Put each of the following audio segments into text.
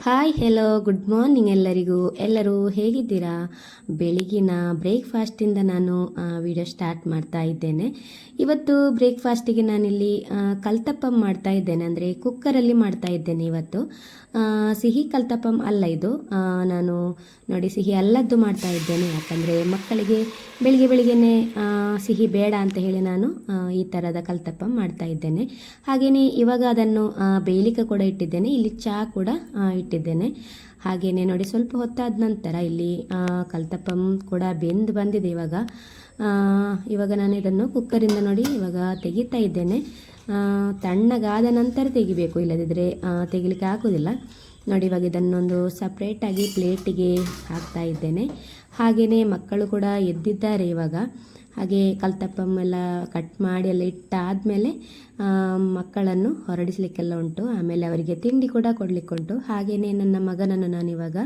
Hi hello good morning ಎಲ್ಲರಿಗೂ. ಎಲ್ಲರೂ ಹೇಗಿದ್ದೀರಾ? ಬೆಳಗಿನ ಬ್ರೇಕ್ಫಾಸ್ಟಿಂದ ನಾನು ವಿಡಿಯೋ ಸ್ಟಾರ್ಟ್ ಮಾಡ್ತಾ ಇದ್ದೇನೆ. ಇವತ್ತು ಬ್ರೇಕ್ಫಾಸ್ಟಿಗೆ ನಾನಿಲ್ಲಿ ಕಲ್ತಪ್ಪಂ ಮಾಡ್ತಾ ಇದ್ದೇನೆ, ಅಂದರೆ ಕುಕ್ಕರಲ್ಲಿ ಮಾಡ್ತಾ ಇದ್ದೇನೆ ಇವತ್ತು. ಸಿಹಿ ಕಲ್ತಪ್ಪಂ ಅಲ್ಲ ಇದು, ನಾನು ನೋಡಿ ಸಿಹಿ ಅಲ್ಲದ್ದು ಮಾಡ್ತಾ ಇದ್ದೇನೆ. ಯಾಕಂದರೆ ಮಕ್ಕಳಿಗೆ ಬೆಳಿಗ್ಗೆನೇ ಸಿಹಿ ಬೇಡ ಅಂತ ಹೇಳಿ ನಾನು ಈ ಥರದ ಕಲ್ತಪ್ಪಂ ಮಾಡ್ತಾ ಇದ್ದೇನೆ. ಹಾಗೆಯೇ ಇವಾಗ ಅದನ್ನು ಬೇಯಲಿಕ್ಕೆ ಕೂಡ ಇಟ್ಟಿದ್ದೇನೆ. ಇಲ್ಲಿ ಚಹಾ ಕೂಡ ಇಟ್ಟಿದ್ದೇನೆ. ಹಾಗೆಯೇ ನೋಡಿ ಸ್ವಲ್ಪ ಹೊತ್ತಾದ ನಂತರ ಇಲ್ಲಿ ಕಲ್ತಪ್ಪಂ ಕೂಡ ಬೆಂದು ಬಂದಿದೆ. ಇವಾಗ ನಾನು ಇದನ್ನು ಕುಕ್ಕರಿಂದ ನೋಡಿ ಇವಾಗ ತೆಗಿತಾ ಇದ್ದೇನೆ. ತಣ್ಣಗಾದ ನಂತರ ತೆಗಿಬೇಕು, ಇಲ್ಲದಿದ್ದರೆ ತೆಗಿಲಿಕ್ಕೆ ಆಗೋದಿಲ್ಲ. ನೋಡಿ ಇವಾಗ ಇದನ್ನೊಂದು ಸಪ್ರೇಟಾಗಿ ಪ್ಲೇಟಿಗೆ ಹಾಕ್ತಾ ಇದ್ದೇನೆ. ಹಾಗೆಯೇ ಮಕ್ಕಳು ಕೂಡ ಎದ್ದಿದ್ದಾರೆ ಇವಾಗ. ಹಾಗೆ ಕಲ್ತಪ್ಪಂ ಎಲ್ಲ ಕಟ್ ಮಾಡಿ ಎಲ್ಲ ಇಟ್ಟಾದಮೇಲೆ ಮಕ್ಕಳನ್ನು ಹೊರಡಿಸಲಿಕ್ಕೆಲ್ಲ ಉಂಟು. ಆಮೇಲೆ ಅವರಿಗೆ ತಿಂಡಿ ಕೂಡ ಕೊಡಲಿಕ್ಕುಂಟು. ಹಾಗೆಯೇ ನನ್ನ ಮಗನನ್ನು ನಾನಿವಾಗ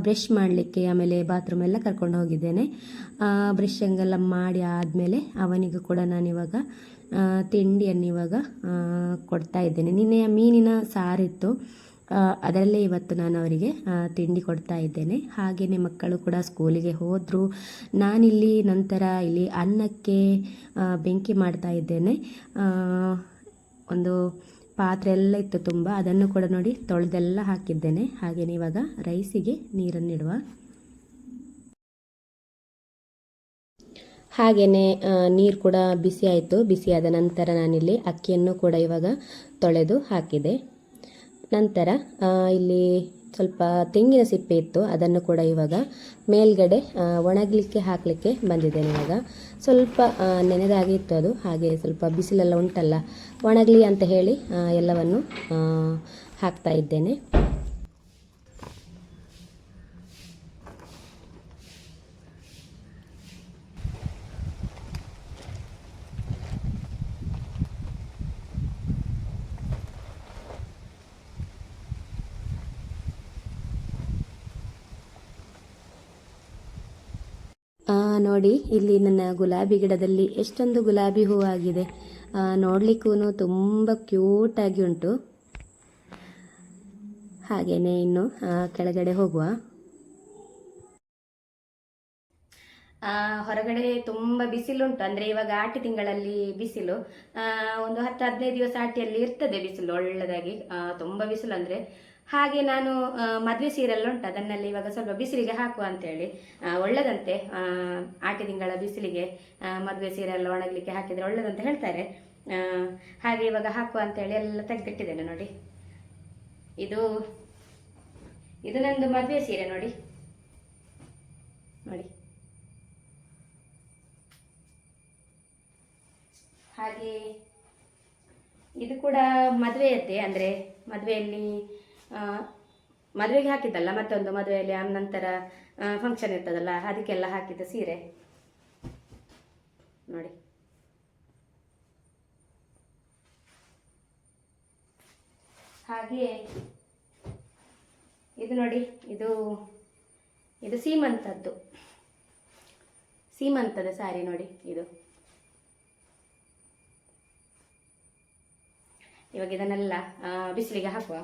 ಬ್ರಷ್ ಮಾಡಲಿಕ್ಕೆ ಆಮೇಲೆ ಬಾತ್ರೂಮ್ ಎಲ್ಲ ಕರ್ಕೊಂಡು ಹೋಗಿದ್ದೇನೆ. ಬ್ರಷಿಂಗೆಲ್ಲ ಮಾಡಿ ಆದಮೇಲೆ ಅವನಿಗೂ ಕೂಡ ನಾನಿವಾಗ ತಿಂಡಿಯನ್ನು ಇವಾಗ ಕೊಡ್ತಾ ಇದ್ದೇನೆ. ನಿನ್ನೆಯ ಮೀನಿನ ಸಾರಿತ್ತು, ಅದರಲ್ಲೇ ಇವತ್ತು ನಾನು ಅವರಿಗೆ ತಿಂಡಿ ಕೊಡ್ತಾ ಇದ್ದೇನೆ. ಹಾಗೆಯೇ ಮಕ್ಕಳು ಕೂಡ ಸ್ಕೂಲಿಗೆ ಹೋದರು. ನಾನಿಲ್ಲಿ ನಂತರ ಇಲ್ಲಿ ಅನ್ನಕ್ಕೆ ಬೆಂಕಿ ಮಾಡ್ತಾ ಇದ್ದೇನೆ. ಒಂದು ಪಾತ್ರೆ ಎಲ್ಲ ಇತ್ತು ತುಂಬ, ಅದನ್ನು ಕೂಡ ನೋಡಿ ತೊಳೆದೆಲ್ಲ ಹಾಕಿದ್ದೇನೆ. ಹಾಗೆಯೇ ಇವಾಗ ರೈಸಿಗೆ ನೀರನ್ನಿಡುವ. ಹಾಗೆಯೇ ನೀರು ಕೂಡ ಬಿಸಿ ಆಯಿತು. ಬಿಸಿಯಾದ ನಂತರ ನಾನಿಲ್ಲಿ ಅಕ್ಕಿಯನ್ನು ಕೂಡ ಇವಾಗ ತೊಳೆದು ಹಾಕಿದೆ. ನಂತರ ಇಲ್ಲಿ ಸ್ವಲ್ಪ ತೆಂಗಿನ ಸಿಪ್ಪೆ ಇತ್ತು, ಅದನ್ನು ಕೂಡ ಇವಾಗ ಮೇಲ್ಗಡೆ ಒಣಗಲಿಕ್ಕೆ ಹಾಕಲಿಕ್ಕೆ ಬಂದಿದ್ದೇನೆ. ಇವಾಗ ಸ್ವಲ್ಪ ನೆನೆದಾಗಿತ್ತು ಅದು, ಹಾಗೆ ಸ್ವಲ್ಪ ಬಿಸಿಲೆಲ್ಲ ಉಂಟಲ್ಲ, ಒಣಗಲಿ ಅಂತ ಹೇಳಿ ಎಲ್ಲವನ್ನು ಹಾಕ್ತಾ ಇದ್ದೇನೆ. ನೋಡಿ ಇಲ್ಲಿ ನನ್ನ ಗುಲಾಬಿ ಗಿಡದಲ್ಲಿ ಎಷ್ಟೊಂದು ಗುಲಾಬಿ ಹೂವಾಗಿದೆ. ನೋಡಲಿಕ್ಕೂ ತುಂಬ ಕ್ಯೂಟಾಗಿ ಉಂಟು. ಹಾಗೆಯೇ ಇನ್ನು ಕೆಳಗಡೆ ಹೋಗುವ. ಹೊರಗಡೆ ತುಂಬ ಬಿಸಿಲುಂಟು, ಅಂದರೆ ಇವಾಗ ಆಟಿ ತಿಂಗಳಲ್ಲಿ ಬಿಸಿಲು. ಒಂದು 10-15 ದಿವಸ ಆಟಿಯಲ್ಲಿ ಇರ್ತದೆ ಬಿಸಿಲು ಒಳ್ಳೆದಾಗಿ, ತುಂಬ ಬಿಸಿಲು ಅಂದರೆ. ಹಾಗೆ ನಾನು ಮದುವೆ ಸೀರೆಲ್ಲ ಉಂಟು, ಅದನ್ನೆಲ್ಲ ಇವಾಗ ಸ್ವಲ್ಪ ಬಿಸಿಲಿಗೆ ಹಾಕುವ ಅಂತೇಳಿ. ಒಳ್ಳೆದಂತೆ ಆಟಿ ತಿಂಗಳ ಬಿಸಿಲಿಗೆ ಮದುವೆ ಸೀರೆ ಎಲ್ಲ ಒಣಗಲಿಕ್ಕೆ ಹಾಕಿದರೆ ಒಳ್ಳೆದಂತ ಹೇಳ್ತಾರೆ. ಹಾಗೆ ಇವಾಗ ಹಾಕುವ ಅಂತೇಳಿ ಎಲ್ಲ ತೆಗೆದಿಟ್ಟಿದ್ದೇನೆ. ನೋಡಿ ಇದು ನಂದು ಮದುವೆ ಸೀರೆ ನೋಡಿ. ಹಾಗೆ ಇದು ಕೂಡ ಮದುವೆಯದ್ದೇ, ಅಂದರೆ ಮದುವೆಗೆ ಹಾಕಿದ್ದಲ್ಲ, ಮತ್ತೊಂದು ಮದುವೆಯಲ್ಲಿ ನಂತರ ಫಂಕ್ಷನ್ ಇರ್ತದಲ್ಲ, ಅದಕ್ಕೆಲ್ಲ ಹಾಕಿದ್ದ ಸೀರೆ ನೋಡಿ. ಹಾಗೆ ಇದು ನೋಡಿ, ಇದು ಸೀಮಂತದ ಸಾರಿ ನೋಡಿ. ಇವಾಗ ಇದನ್ನೆಲ್ಲ ಬಿಸಿಲಿಗೆ ಹಾಕುವ.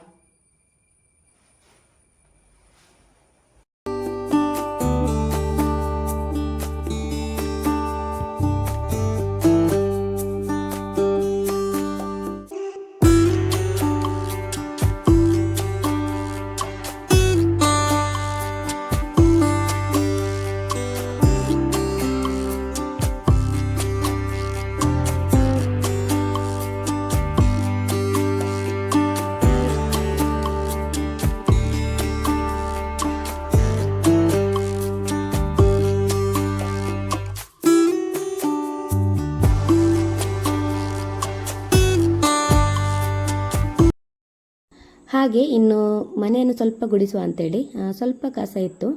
ಹಾಗೆ ಇನ್ನು ಮನೆಯನ್ನು ಸ್ವಲ್ಪ ಗುಡಿಸುವ ಅಂತೇಳಿ ಸ್ವಲ್ಪ ಕಸ ಇತ್ತು,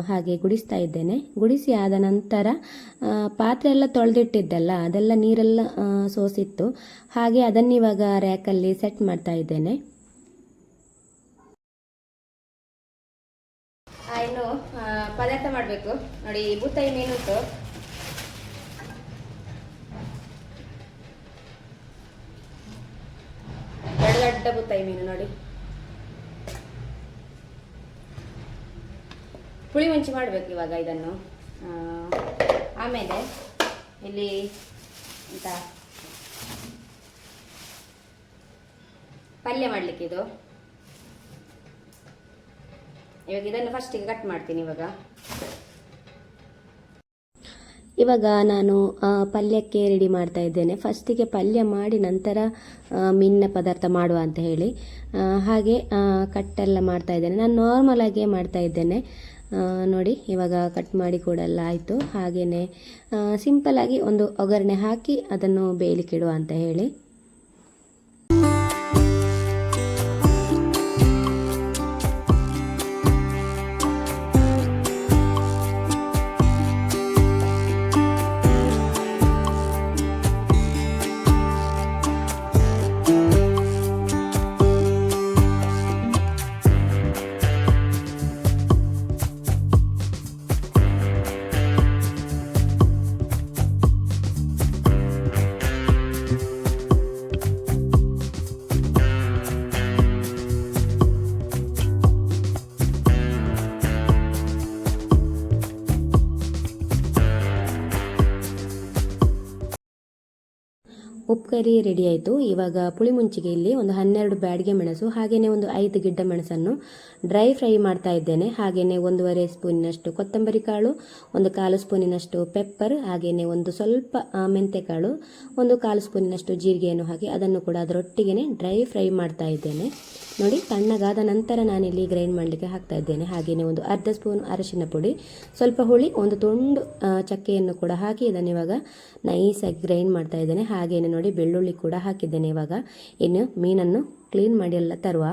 ಹಾಗೆ ಗುಡಿಸ್ತಾ ಇದ್ದೇನೆ. ಗುಡಿಸಿ ಆದ ನಂತರ ಪಾತ್ರೆ ಎಲ್ಲ ತೊಳೆದಿಟ್ಟಿದ್ದಲ್ಲ, ಅದೆಲ್ಲ ನೀರೆಲ್ಲ ಸೋಸಿತ್ತು. ಹಾಗೆ ಅದನ್ನಿವಾಗ ರ್ಯಾಕಲ್ಲಿ ಸೆಟ್ ಮಾಡ್ತಾ ಇದ್ದೇನೆ. ಇನ್ನು ಪದಾರ್ಥ ಮಾಡಬೇಕು ನೋಡಿ. ಬೂತಾಯಿ ಮೀನುಂಟು, ದೊಡ್ಡ ಬೂತಾಯಿ ಮೀನು ನೋಡಿ. ಪುಳಿ ಮುಂಚಿ ಮಾಡಬೇಕು ಇವಾಗ ಇದನ್ನು. ಆಮೇಲೆ ಇಲ್ಲಿ ಅಂತ ಪಲ್ಯ ಮಾಡಲಿಕ್ಕೆ ಇದು. ಇವಾಗ ಇದನ್ನು ಫಸ್ಟಿಗೆ ಕಟ್ ಮಾಡ್ತೀನಿ. ಇವಾಗ ನಾನು ಪಲ್ಯಕ್ಕೆ ರೆಡಿ ಮಾಡ್ತಾ ಇದ್ದೇನೆ. ಫಸ್ಟಿಗೆ ಪಲ್ಯ ಮಾಡಿ ನಂತರ ಮೀನಿನ ಪದಾರ್ಥ ಮಾಡುವ ಅಂತ ಹೇಳಿ ಹಾಗೆ ಕಟ್ಟೆಲ್ಲ ಮಾಡ್ತಾ ಇದ್ದೇನೆ. ನಾನು ನಾರ್ಮಲ್ ಆಗೇ ಮಾಡ್ತಾ ಇದ್ದೇನೆ. ನೋಡಿ ಇವಾಗ ಕಟ್ ಮಾಡಿ ಕೂಡ ಎಲ್ಲ ಆಯಿತು. ಹಾಗೆಯೇ ಸಿಂಪಲ್ಲಾಗಿ ಒಂದು ಒಗ್ಗರಣೆ ಹಾಕಿ ಅದನ್ನು ಬೇಯಲಿಕ್ಕೆ ಇಡುವ ಅಂತ ಹೇಳಿ. ಉಪ್ಪುಕರಿ ರೆಡಿ ಆಯಿತು. ಇವಾಗ ಪುಳಿ ಮುಂಚಿಗೆ ಇಲ್ಲಿ ಒಂದು 12 ಬ್ಯಾಡಿಗೆ ಮೆಣಸು ಹಾಗೆಯೇ ಒಂದು 5 ಗಿಡ್ಡ ಮೆಣಸನ್ನು ಡ್ರೈ ಫ್ರೈ ಮಾಡ್ತಾ ಇದ್ದೇನೆ. ಹಾಗೆಯೇ 1.5 ಸ್ಪೂನಿನಷ್ಟು ಕೊತ್ತಂಬರಿ ಕಾಳು, 1/4 ಸ್ಪೂನಿನಷ್ಟು ಪೆಪ್ಪರ್, ಹಾಗೆಯೇ ಒಂದು ಸ್ವಲ್ಪ ಮೆಂತೆಕಾಳು, 1/4 ಸ್ಪೂನಿನಷ್ಟು ಜೀರಿಗೆಯನ್ನು ಹಾಕಿ ಅದನ್ನು ಕೂಡ ಅದರೊಟ್ಟಿಗೆ ಡ್ರೈ ಫ್ರೈ ಮಾಡ್ತಾ ಇದ್ದೇನೆ. ನೋಡಿ ತಣ್ಣಗಾದ ನಂತರ ನಾನಿಲ್ಲಿ ಗ್ರೈಂಡ್ ಮಾಡಲಿಕ್ಕೆ ಹಾಕ್ತಾ ಇದ್ದೇನೆ. ಹಾಗೆಯೇ ಒಂದು ಅರ್ಧ ಸ್ಪೂನ್ ಅರಿಶಿನ ಪುಡಿ, ಸ್ವಲ್ಪ ಹುಳಿ, ಒಂದು ತುಂಡು ಚಕ್ಕೆಯನ್ನು ಕೂಡ ಹಾಕಿ ಇದನ್ನು ಇವಾಗ ನೈಸಾಗಿ ಗ್ರೈಂಡ್ ಮಾಡ್ತಾ ಇದ್ದೇನೆ. ಹಾಗೆಯೇ ನೋಡಿ ಬೆಳ್ಳುಳ್ಳಿ ಕೂಡ ಹಾಕಿದ್ದೇನೆ. ಇವಾಗ ಇನ್ನು ಮೀನನ್ನು ಕ್ಲೀನ್ ಮಾಡಿ ಎಲ್ಲ ತರುವ.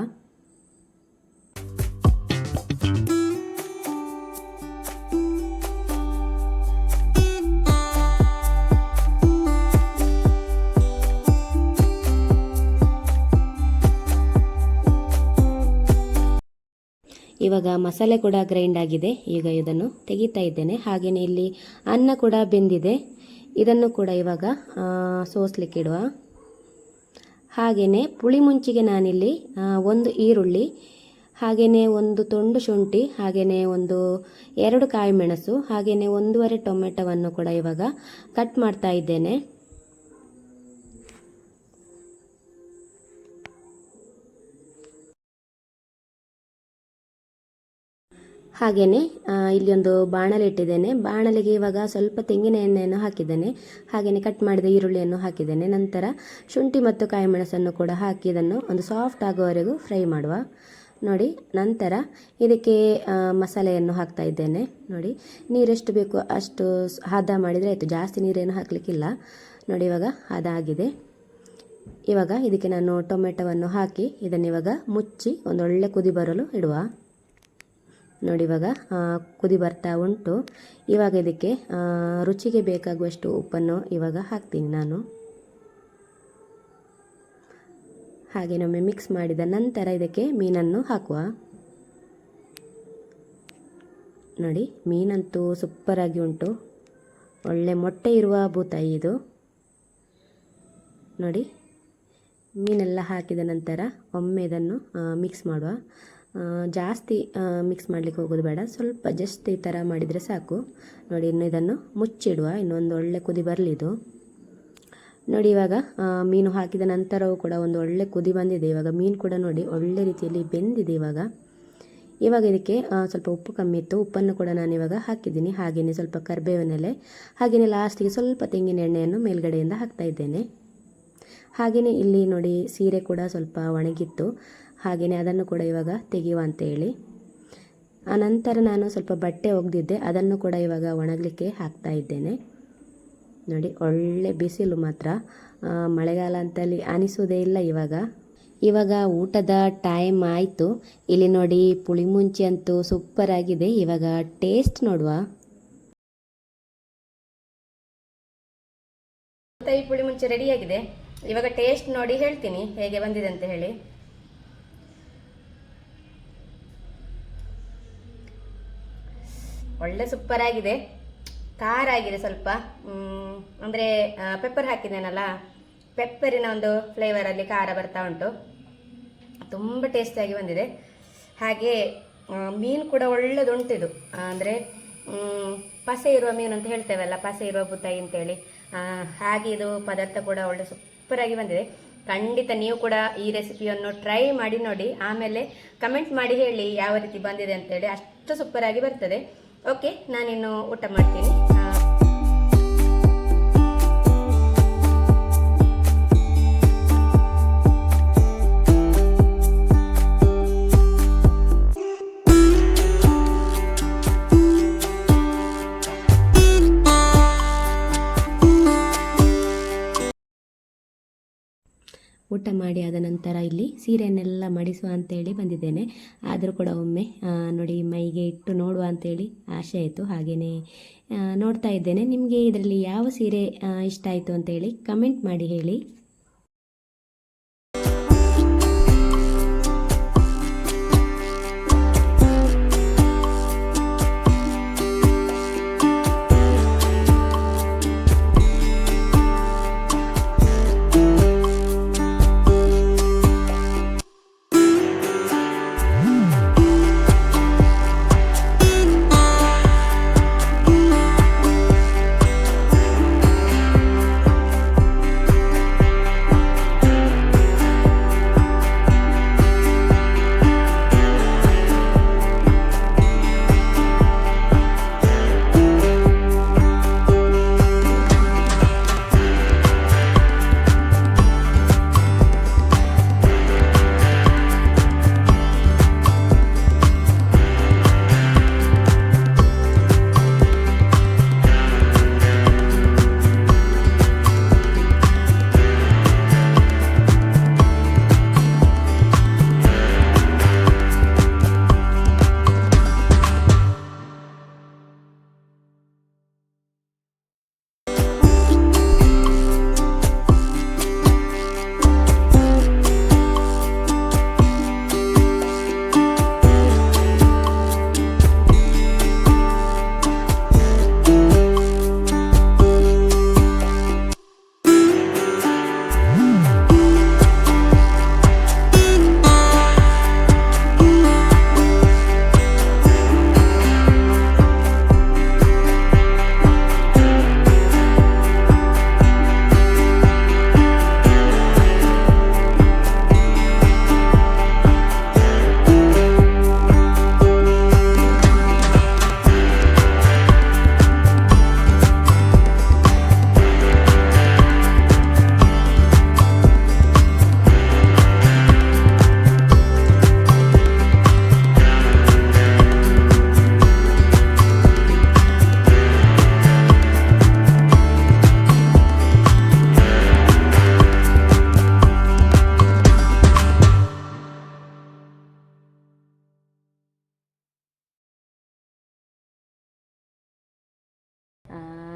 ಇವಾಗ ಮಸಾಲೆ ಕೂಡ ಗ್ರೈಂಡ್ ಆಗಿದೆ. ಈಗ ಇದನ್ನು ತೆಗಿತಾ ಇದ್ದೇನೆ. ಹಾಗೆಯೇ ಇಲ್ಲಿ ಅನ್ನ ಕೂಡ ಬೆಂದಿದೆ. ಇದನ್ನು ಕೂಡ ಇವಾಗ ಸೋಸ್ಲಿಕ್ಕೆ ಇಡುವ. ಹಾಗೆಯೇ ಪುಳಿ ಮುಂಚಿಗೆ ನಾನಿಲ್ಲಿ 1 ಈರುಳ್ಳಿ, ಹಾಗೆಯೇ 1 ತುಂಡು ಶುಂಠಿ, ಹಾಗೆಯೇ 2 ಕಾಯಿ ಮೆಣಸು, ಹಾಗೆಯೇ 1.5 ಟೊಮೆಟೊವನ್ನು ಕೂಡ ಇವಾಗ ಕಟ್ ಮಾಡ್ತಾ ಇದ್ದೇನೆ. ಹಾಗೆಯೇ ಇಲ್ಲಿ ಒಂದು ಬಾಣಲೆ ಇಟ್ಟಿದ್ದೇನೆ. ಬಾಣಲೆಗೆ ಇವಾಗ ಸ್ವಲ್ಪ ತೆಂಗಿನ ಎಣ್ಣೆಯನ್ನು ಹಾಕಿದ್ದೇನೆ. ಹಾಗೆಯೇ ಕಟ್ ಮಾಡಿದ ಈರುಳ್ಳಿಯನ್ನು ಹಾಕಿದ್ದೇನೆ. ನಂತರ ಶುಂಠಿ ಮತ್ತು ಕಾಯಿ ಮೆಣಸನ್ನು ಕೂಡ ಹಾಕಿ ಇದನ್ನು ಒಂದು ಸಾಫ್ಟ್ ಆಗುವವರೆಗೂ ಫ್ರೈ ಮಾಡುವ. ನೋಡಿ ನಂತರ ಇದಕ್ಕೆ ಮಸಾಲೆಯನ್ನು ಹಾಕ್ತಾ ಇದ್ದೇನೆ. ನೋಡಿ ನೀರೆಷ್ಟು ಬೇಕು ಅಷ್ಟು ಹದ ಮಾಡಿದರೆ ಆಯಿತು, ಜಾಸ್ತಿ ನೀರೇನು ಹಾಕಲಿಕ್ಕಿಲ್ಲ. ನೋಡಿ ಇವಾಗ ಹದ ಆಗಿದೆ. ಇವಾಗ ಇದಕ್ಕೆ ನಾನು ಟೊಮೆಟೊವನ್ನು ಹಾಕಿ ಇದನ್ನು ಇವಾಗ ಮುಚ್ಚಿ ಒಂದೊಳ್ಳೆ ಕುದಿ ಬರಲು ಇಡುವ. ನೋಡಿ ಇವಾಗ ಕುದಿ ಬರ್ತಾ ಉಂಟು. ಇವಾಗ ಇದಕ್ಕೆ ರುಚಿಗೆ ಬೇಕಾಗುವಷ್ಟು ಉಪ್ಪನ್ನು ಇವಾಗ ಹಾಕ್ತೀನಿ ನಾನು. ಹಾಗೆ ಒಮ್ಮೆ ಮಿಕ್ಸ್ ಮಾಡಿದ ನಂತರ ಇದಕ್ಕೆ ಮೀನನ್ನು ಹಾಕುವ. ನೋಡಿ ಮೀನಂತೂ ಸೂಪರಾಗಿ ಉಂಟು. ಒಳ್ಳೆ ಮೊಟ್ಟೆ ಇರುವ ಬೂತಾಯಿ ಇದು. ನೋಡಿ ಮೀನೆಲ್ಲ ಹಾಕಿದ ನಂತರ ಒಮ್ಮೆ ಇದನ್ನು ಮಿಕ್ಸ್ ಮಾಡುವ. ಜಾಸ್ತಿ ಮಿಕ್ಸ್ ಮಾಡಲಿಕ್ಕೆ ಹೋಗೋದು ಬೇಡ, ಸ್ವಲ್ಪ ಜಸ್ಟ್ ಈ ಥರ ಮಾಡಿದರೆ ಸಾಕು. ನೋಡಿ ಇನ್ನು ಇದನ್ನು ಮುಚ್ಚಿಡುವ. ಇನ್ನೊಂದು ಒಳ್ಳೆ ಕುದಿ ಬರಲಿದು. ನೋಡಿ ಇವಾಗ ಮೀನು ಹಾಕಿದ ನಂತರವೂ ಕೂಡ ಒಂದು ಒಳ್ಳೆ ಕುದಿ ಬಂದಿದೆ. ಇವಾಗ ಮೀನು ಕೂಡ ನೋಡಿ ಒಳ್ಳೆ ರೀತಿಯಲ್ಲಿ ಬೆಂದಿದೆ. ಇವಾಗ ಇದಕ್ಕೆ ಸ್ವಲ್ಪ ಉಪ್ಪು ಕಮ್ಮಿ ಇತ್ತು, ಉಪ್ಪನ್ನು ಕೂಡ ನಾನು ಇವಾಗ ಹಾಕಿದ್ದೀನಿ. ಹಾಗೆಯೇ ಸ್ವಲ್ಪ ಕರಿಬೇವಿನ ಎಲೆ, ಹಾಗೆಯೇ ಲಾಸ್ಟಿಗೆ ಸ್ವಲ್ಪ ತೆಂಗಿನ ಎಣ್ಣೆಯನ್ನು ಮೇಲ್ಗಡೆಯಿಂದ ಹಾಕ್ತಾ ಇದ್ದೇನೆ. ಹಾಗೆಯೇ ಇಲ್ಲಿ ನೋಡಿ ಸೀರೆ ಕೂಡ ಸ್ವಲ್ಪ ಒಣಗಿತ್ತು. ಹಾಗೆಯೇ ಅದನ್ನು ಕೂಡ ಇವಾಗ ತೆಗೆಯುವ ಅಂತೇಳಿ. ಆನಂತರ ನಾನು ಸ್ವಲ್ಪ ಬಟ್ಟೆ ಒಗೆದಿದ್ದೆ, ಅದನ್ನು ಕೂಡ ಇವಾಗ ಒಣಗಲಿಕ್ಕೆ ಹಾಕ್ತಾ ಇದ್ದೇನೆ. ನೋಡಿ ಒಳ್ಳೆ ಬಿಸಿಲು ಮಾತ್ರ, ಮಳೆಗಾಲ ಅಂತಲ್ಲಿ ಅನಿಸೋದೇ ಇಲ್ಲ. ಇವಾಗ ಊಟದ ಟೈಮ್ ಆಯಿತು. ಇಲ್ಲಿ ನೋಡಿ ಪುಳಿ ಮುಂಚಿ ಅಂತೂ ಸೂಪರ್ ಆಗಿದೆ. ಇವಾಗ ಟೇಸ್ಟ್ ನೋಡುವ. ಈ ಪುಳಿ ಮುಂಚಿ ರೆಡಿಯಾಗಿದೆ. ಇವಾಗ ಟೇಸ್ಟ್ ನೋಡಿ ಹೇಳ್ತೀನಿ ಹೇಗೆ ಬಂದಿದೆ ಅಂತ ಹೇಳಿ. ಒಳ್ಳೆ ಸೂಪರ್ ಆಗಿದೆ. ಖಾರ ಆಗಿದೆ ಸ್ವಲ್ಪ, ಅಂದರೆ ಪೆಪ್ಪರ್ ಹಾಕಿದ್ದೇನಲ್ಲ, ಪೆಪ್ಪರಿನ ಒಂದು ಫ್ಲೇವರಲ್ಲಿ ಖಾರ ಬರ್ತಾ ಉಂಟು. ತುಂಬ ಟೇಸ್ಟಿಯಾಗಿ ಬಂದಿದೆ. ಹಾಗೆ ಮೀನು ಕೂಡ ಒಳ್ಳೆದುಂಟಿದು, ಅಂದರೆ ಪಸೆ ಇರುವ ಮೀನು ಅಂತ ಹೇಳ್ತೇವಲ್ಲ, ಪಸೆ ಇರುವ ಬುತಾಯಿ ಅಂತೇಳಿ, ಹಾಗೆ ಇದು ಪದಾರ್ಥ ಕೂಡ ಒಳ್ಳೆ ಸೂಪರಾಗಿ ಬಂದಿದೆ. ಖಂಡಿತ ನೀವು ಕೂಡ ಈ ರೆಸಿಪಿಯನ್ನು ಟ್ರೈ ಮಾಡಿ ನೋಡಿ, ಆಮೇಲೆ ಕಮೆಂಟ್ ಮಾಡಿ ಹೇಳಿ ಯಾವ ರೀತಿ ಬಂದಿದೆ ಅಂತೇಳಿ. ಅಷ್ಟು ಸೂಪರಾಗಿ ಬರ್ತದೆ. ಓಕೆ, ನಾನಿನ್ನು ಊಟ ಮಾಡ್ತೀನಿ. ಊಟ ಮಾಡಿ ಆದ ನಂತರ ಇಲ್ಲಿ ಸೀರೆಯನ್ನೆಲ್ಲ ಮಡಿಸುವ ಅಂತೇಳಿ ಬಂದಿದ್ದೇನೆ. ಆದರೂ ಕೂಡ ಒಮ್ಮೆ ನೋಡಿ ಮೈಗೆ ಇಟ್ಟು ನೋಡುವ ಅಂತೇಳಿ ಆಸೆ ಆಯಿತು. ಹಾಗೆಯೇ ನೋಡ್ತಾ ಇದ್ದೇನೆ. ನಿಮಗೆ ಇದರಲ್ಲಿ ಯಾವ ಸೀರೆ ಇಷ್ಟ ಆಯಿತು ಅಂತೇಳಿ ಕಮೆಂಟ್ ಮಾಡಿ ಹೇಳಿ.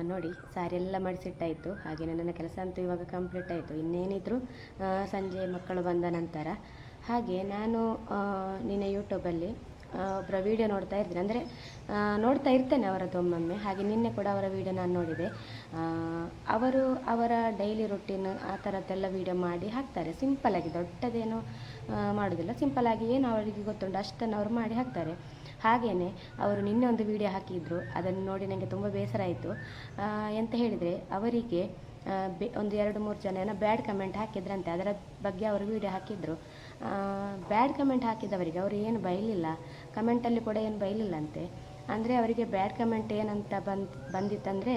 ನೋಡಿ ಸಾರಿ ಎಲ್ಲ ಮಾಡಿಸಿಟ್ಟಾಯಿತು. ಹಾಗೆ ನನ್ನ ಕೆಲಸ ಅಂತೂ ಇವಾಗ ಕಂಪ್ಲೀಟ್ ಆಯಿತು. ಇನ್ನೇನಿದ್ರು ಸಂಜೆ ಮಕ್ಕಳು ಬಂದ ನಂತರ. ಹಾಗೆ ನಾನು ನಿನ್ನೆ ಯೂಟ್ಯೂಬಲ್ಲಿ ಒಬ್ಬರ ವೀಡಿಯೋ ನೋಡ್ತಾ ಇರ್ತೀನಿ, ಅಂದರೆ ನೋಡ್ತಾ ಇರ್ತೇನೆ ಅವರದ್ದು ಒಮ್ಮೊಮ್ಮೆ. ಹಾಗೆ ನಿನ್ನೆ ಕೂಡ ಅವರ ವೀಡಿಯೋ ನಾನು ನೋಡಿದೆ. ಅವರು ಅವರ ಡೈಲಿ ರೊಟೀನ್ ಆ ಥರದ್ದೆಲ್ಲ ವೀಡಿಯೋ ಮಾಡಿ ಹಾಕ್ತಾರೆ. ಸಿಂಪಲ್ಲಾಗಿ, ದೊಡ್ಡದೇನು ಮಾಡೋದಿಲ್ಲ, ಸಿಂಪಲ್ಲಾಗಿ ಏನು ಅವರಿಗೆ ಗೊತ್ತುಂಟು ಅಷ್ಟನ್ನು ಅವರು ಮಾಡಿ ಹಾಕ್ತಾರೆ. ಹಾಗೆಯೇ ಅವರು ನಿನ್ನೆ ಒಂದು ವೀಡಿಯೋ ಹಾಕಿದ್ರು, ಅದನ್ನು ನೋಡಿ ನನಗೆ ತುಂಬ ಬೇಸರ ಆಯಿತು. ಎಂತ ಹೇಳಿದರೆ, ಅವರಿಗೆ ಒಂದು 2-3 ಜನ ಬ್ಯಾಡ್ ಕಮೆಂಟ್ ಹಾಕಿದ್ರಂತೆ. ಅದರ ಬಗ್ಗೆ ಅವರು ವೀಡಿಯೋ ಹಾಕಿದ್ರು. ಬ್ಯಾಡ್ ಕಮೆಂಟ್ ಹಾಕಿದವರಿಗೆ ಅವರು ಏನು ಬೈಲಿಲ್ಲ, ಕಮೆಂಟಲ್ಲಿ ಕೂಡ ಏನು ಬೈಲಿಲ್ಲ ಅಂತೆ. ಅಂದರೆ ಅವರಿಗೆ ಬ್ಯಾಡ್ ಕಮೆಂಟ್ ಏನಂತ ಬಂದಿತ್ತಂದರೆ,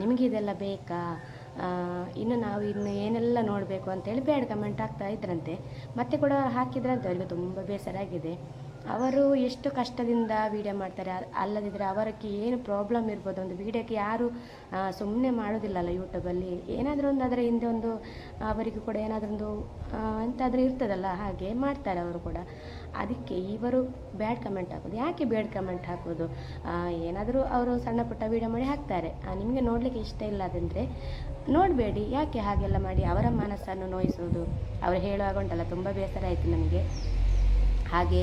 ನಿಮಗೆ ಇದೆಲ್ಲ ಬೇಕಾ, ನಾವು ಇನ್ನು ಏನೆಲ್ಲ ನೋಡಬೇಕು ಅಂತೇಳಿ ಬ್ಯಾಡ್ ಕಮೆಂಟ್ ಹಾಕ್ತಾ ಇದ್ರಂತೆ. ಮತ್ತೆ ಕೂಡ ಹಾಕಿದ್ರಂತೆ. ಅವರಿಗೆ ತುಂಬ ಬೇಸರ ಆಗಿದೆ. ಅವರು ಎಷ್ಟು ಕಷ್ಟದಿಂದ ವೀಡಿಯೋ ಮಾಡ್ತಾರೆ, ಅಲ್ಲದಿದ್ದರೆ ಅವರಿಗೆ ಏನು ಪ್ರಾಬ್ಲಮ್ ಇರ್ಬೋದು. ಒಂದು ವೀಡಿಯೋಕ್ಕೆ ಯಾರು ಸುಮ್ಮನೆ ಮಾಡೋದಿಲ್ಲಲ್ಲ ಯೂಟ್ಯೂಬಲ್ಲಿ. ಏನಾದರೂ ಒಂದು ಅದರ ಹಿಂದೆ ಒಂದು ಅವರಿಗೂ ಕೂಡ ಏನಾದರೂ ಒಂದು ಎಂತಾದರೂ ಇರ್ತದಲ್ಲ, ಹಾಗೆ ಮಾಡ್ತಾರೆ ಅವರು ಕೂಡ. ಅದಕ್ಕೆ ಇವರು ಬ್ಯಾಡ್ ಕಮೆಂಟ್ ಹಾಕೋದು. ಯಾಕೆ ಬ್ಯಾಡ್ ಕಮೆಂಟ್ ಹಾಕೋದು? ಏನಾದರೂ ಅವರು ಸಣ್ಣ ಪುಟ್ಟ ವೀಡಿಯೋ ಮಾಡಿ ಹಾಕ್ತಾರೆ. ನಿಮಗೆ ನೋಡಲಿಕ್ಕೆ ಇಷ್ಟ ಇಲ್ಲದಂದರೆ ನೋಡಬೇಡಿ. ಯಾಕೆ ಹಾಗೆಲ್ಲ ಮಾಡಿ ಅವರ ಮನಸ್ಸನ್ನು ನೋಯಿಸೋದು? ಅವರು ಹೇಳುವಾಗ ಉಂಟಲ್ಲ, ತುಂಬ ಬೇಸರ ಆಯಿತು ನನಗೆ. ಹಾಗೆ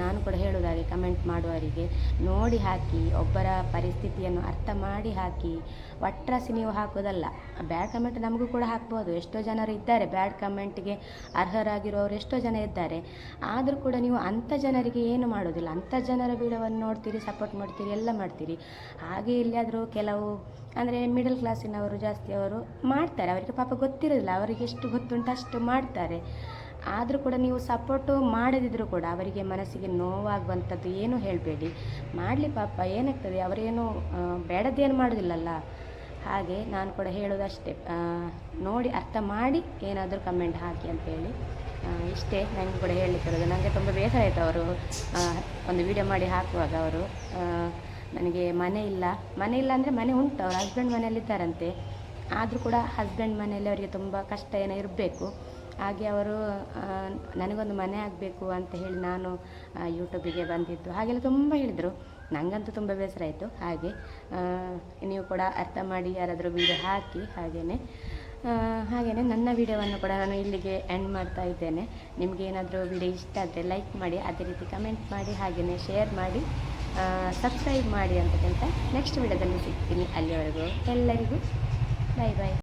ನಾನು ಕೂಡ ಹೇಳೋದಾಗೆ ಕಮೆಂಟ್ ಮಾಡುವವರಿಗೆ ನೋಡಿ ಹಾಕಿ, ಒಬ್ಬರ ಪರಿಸ್ಥಿತಿಯನ್ನು ಅರ್ಥ ಮಾಡಿ ಹಾಕಿ. ಒಟ್ರಾಸಿ ನೀವು ಹಾಕೋದಲ್ಲ. ಬ್ಯಾಡ್ ಕಮೆಂಟ್ ನಮಗೂ ಕೂಡ ಹಾಕ್ಬೋದು. ಎಷ್ಟೋ ಜನರು ಇದ್ದಾರೆ ಬ್ಯಾಡ್ ಕಮೆಂಟ್ಗೆ ಅರ್ಹರಾಗಿರುವವರು ಎಷ್ಟೋ ಜನ ಇದ್ದಾರೆ. ಆದರೂ ಕೂಡ ನೀವು ಅಂಥ ಜನರಿಗೆ ಏನು ಮಾಡೋದಿಲ್ಲ. ಅಂಥ ಜನರ ವಿಡಿಯೋವನ್ನು ನೋಡ್ತೀರಿ, ಸಪೋರ್ಟ್ ಮಾಡ್ತೀರಿ, ಎಲ್ಲ ಮಾಡ್ತೀರಿ. ಹಾಗೆ ಎಲ್ಲಿಯಾದರೂ ಕೆಲವು ಅಂದರೆ ಮಿಡಲ್ ಕ್ಲಾಸಿನವರು ಜಾಸ್ತಿ ಅವರು ಮಾಡ್ತಾರೆ. ಅವರಿಗೆ ಪಾಪ ಗೊತ್ತಿರೋದಿಲ್ಲ, ಅವರಿಗೆ ಎಷ್ಟು ಗೊತ್ತುಂಟು ಅಷ್ಟು ಮಾಡ್ತಾರೆ. ಆದರೂ ಕೂಡ ನೀವು ಸಪೋರ್ಟು ಮಾಡದಿದ್ದರೂ ಕೂಡ ಅವರಿಗೆ ಮನಸ್ಸಿಗೆ ನೋವಾಗುವಂಥದ್ದು ಏನೂ ಹೇಳಬೇಡಿ. ಮಾಡಲಿ ಪಾಪ, ಏನಾಗ್ತದೆ, ಅವರೇನು ಬೇಡದ್ದೇನು ಮಾಡೋದಿಲ್ಲಲ್ಲ. ಹಾಗೆ ನಾನು ಕೂಡ ಹೇಳೋದಷ್ಟೇ, ನೋಡಿ ಅರ್ಥ ಮಾಡಿ ಏನಾದರೂ ಕಮೆಂಟ್ ಹಾಕಿ ಅಂತೇಳಿ. ಇಷ್ಟೇ ನನಗೆ ಕೂಡ ಹೇಳಲಿಕ್ಕಿರೋದು. ನನಗೆ ತುಂಬ ಬೇಸರ ಆಯಿತು ಅವರು ಒಂದು ವಿಡಿಯೋ ಮಾಡಿ ಹಾಕುವಾಗ. ಅವರು ನನಗೆ ಮನೆ ಇಲ್ಲ ಅಂದರೆ ಮನೆ ಉಂಟು, ಅವ್ರ ಹಸ್ಬೆಂಡ್ ಮನೆಯಲ್ಲಿದ್ದಾರಂತೆ. ಆದರೂ ಕೂಡ ಹಸ್ಬೆಂಡ್ ಮನೆಯಲ್ಲಿ ಅವರಿಗೆ ತುಂಬ ಕಷ್ಟ ಏನೋ ಇರಬೇಕು. ಹಾಗೆ ಅವರು ನನಗೊಂದು ಮನೆ ಆಗಬೇಕು ಅಂತ ಹೇಳಿ ನಾನು ಯೂಟ್ಯೂಬಿಗೆ ಬಂದಿದ್ದು ಹಾಗೆಲ್ಲ ತುಂಬ ಹೇಳಿದರು. ನನಗಂತೂ ತುಂಬ ಬೇಸರ ಆಯಿತು. ಹಾಗೆ ನೀವು ಕೂಡ ಅರ್ಥ ಮಾಡಿ ಯಾರಾದರೂ ವೀಡಿಯೋ ಹಾಕಿ. ಹಾಗೆಯೇ ನನ್ನ ವೀಡಿಯೋವನ್ನು ಕೂಡ ನಾನು ಇಲ್ಲಿಗೆ ಎಂಡ್ ಮಾಡ್ತಾ ಇದ್ದೇನೆ. ನಿಮಗೆ ಏನಾದರೂ ವೀಡಿಯೋ ಇಷ್ಟ ಆದರೆ ಲೈಕ್ ಮಾಡಿ, ಅದೇ ರೀತಿ ಕಮೆಂಟ್ ಮಾಡಿ, ಹಾಗೆಯೇ ಶೇರ್ ಮಾಡಿ, ಸಬ್ಸ್ಕ್ರೈಬ್ ಮಾಡಿ ಅಂತ ಹೇಳ್ತಾ ನೆಕ್ಸ್ಟ್ ವೀಡಿಯೋದಲ್ಲಿ ಸಿಗ್ತೀನಿ. ಅಲ್ಲಿವರೆಗೂ ಎಲ್ಲರಿಗೂ ಬಾಯ್ ಬಾಯ್.